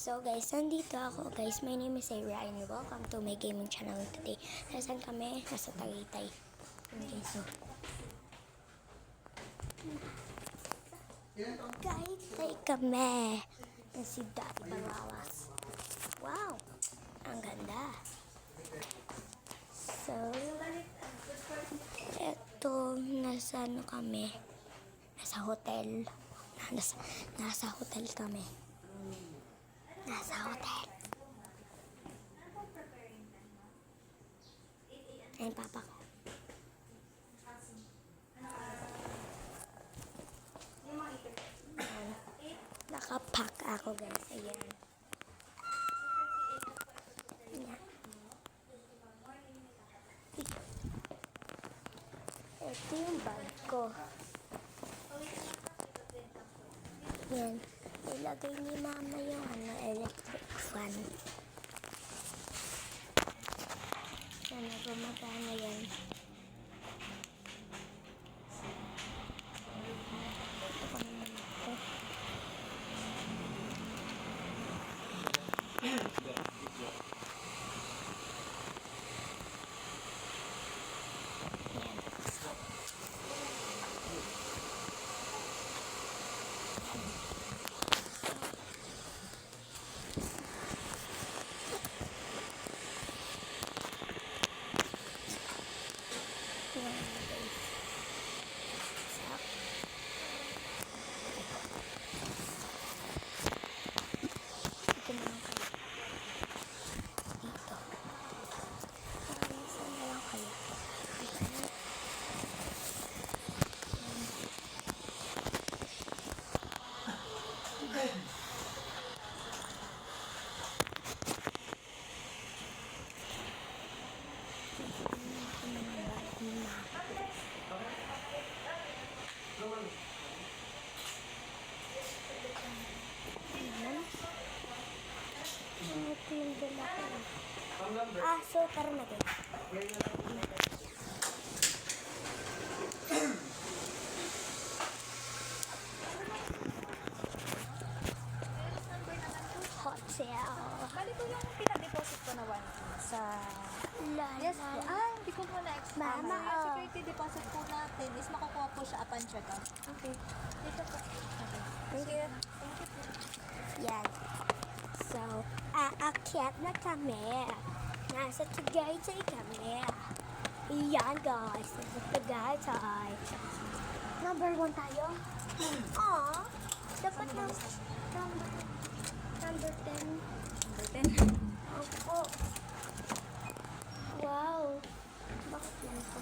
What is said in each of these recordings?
So guys, nandito ako guys. My name is Ira and welcome to my gaming channel today. Nasaan kami? Nasa Tagaytay. Okay, so Tagaytay kami. Yan si Daddy Balawas. Wow! Ang ganda. So, eto, nasa ano kami? Nasa hotel. Nasa hotel kami. Nasa hotel. Ayan, papa ko. Ayan. Nakapack ako, guys. Ayan. Ayan. Ito yung bag ko. Ayan. Ilagay ni mama yung electric fan. Sana gumagana yan. Ito kami naman ito. So tara na guys. Hot sale. Bali ko yung pinadeposit ko na 1 sa... Yes po. Hindi ko po na-explain. Mama, Yung security deposit po natin is makukuha po siya upon check-out. Okay. Dito po. Okay. Thank you. Thank you po. Yan. So, aakyat na kami. Nasa Tagaytay kami. Yan guys. Nasa Tagaytay. Number 1 tayo? Aww. Dapat number 10. Number 10. Opo. Wow. Bakit yan ito?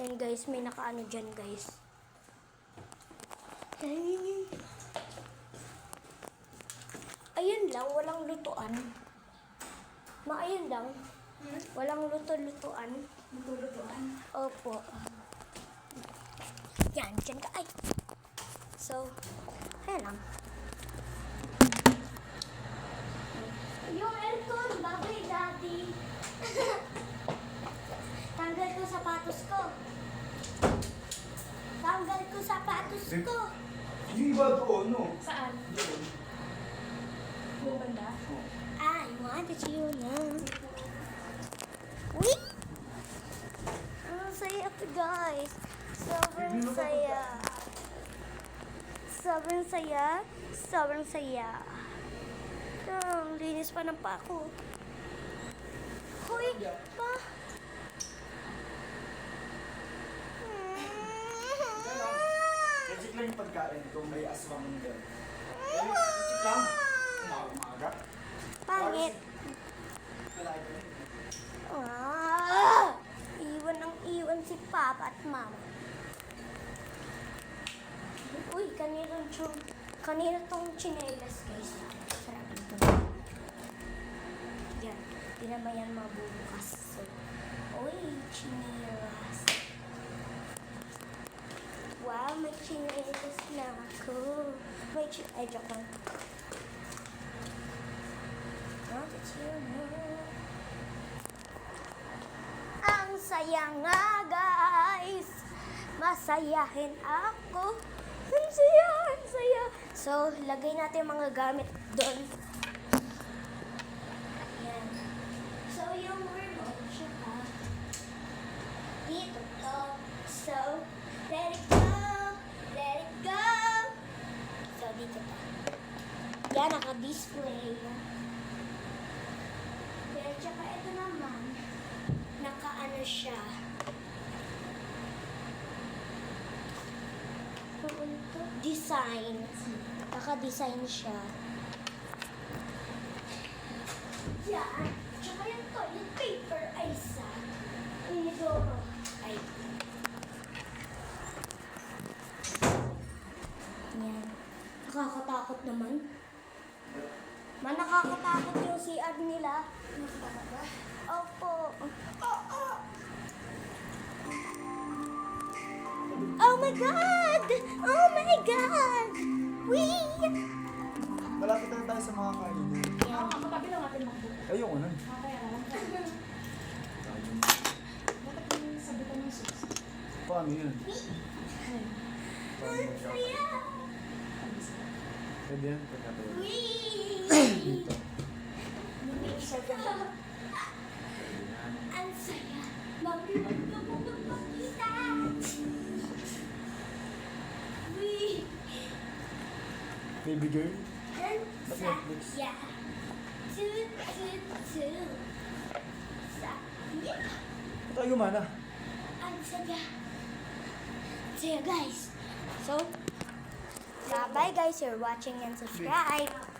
Ayan guys, may nakaano dyan guys. Ayun lang, walang lutuan. Ayun lang. Walang luto-lutuan. Luto-lutoan. Opo. Yan, dyan ka. Ay. So, ayan lang. Yung aircon, bagay, daddy. Tanggal ko sapatos ko. Tanggal ko sapatos ko. Yung iba doon, no? Saan? Doon. Yung banda? I wanted you now. Uy! Ang saya ito, guys. Sobrang saya. Sobrang saya. Sobrang saya. Ang linis pa ng pako. Hoy! Pa! Legit lang yung pagkain kung may aswang din. Legit lang. Umaga. Pangit. Wala ito. Iwan ang iwan si Papa at Mama. Uy, kanina tong chinelas, guys. Sarap ito. Yan. Di na ba yan mabubukas? So, uy, chinelas. Wow, may chinelas na ako. Ay, joke lang. Ang saya nga guys, masayahin ako. Ang saya, So, lagay natin yung mga gamit doon. Yan. So, yung remote, tsaka dito to. So, let it go! Let it go! So, dito to. Yan, naka-display. Pero, tsaka ito naman, naka-ano siya. Design. Naka-design siya. Yan. Tsaka yung toilet paper ay isa. Inidoro. Ay. Yan. Nakakatakot naman. Nakakatakot yung CR nila. Opo. Oh my God! Oh my God! Wee! Malapit na tayo sa mga kainan. Ah, katabi lang natin MacBook. Ayoko na. Kaya lang. Dapat yung sabitan ng sus. Paano yun? Ang saya! Pwede yan, pagkatayo. Wee! Dito. Ang saya! Mami, huwag na po magpakita! Wee! Baby girl. Ang Ba't Netflix? saya! Toot, toot, toot! Saya! Ba't tayo gumana? Ang saya! Saya guys! So, bye guys, you're watching and subscribe!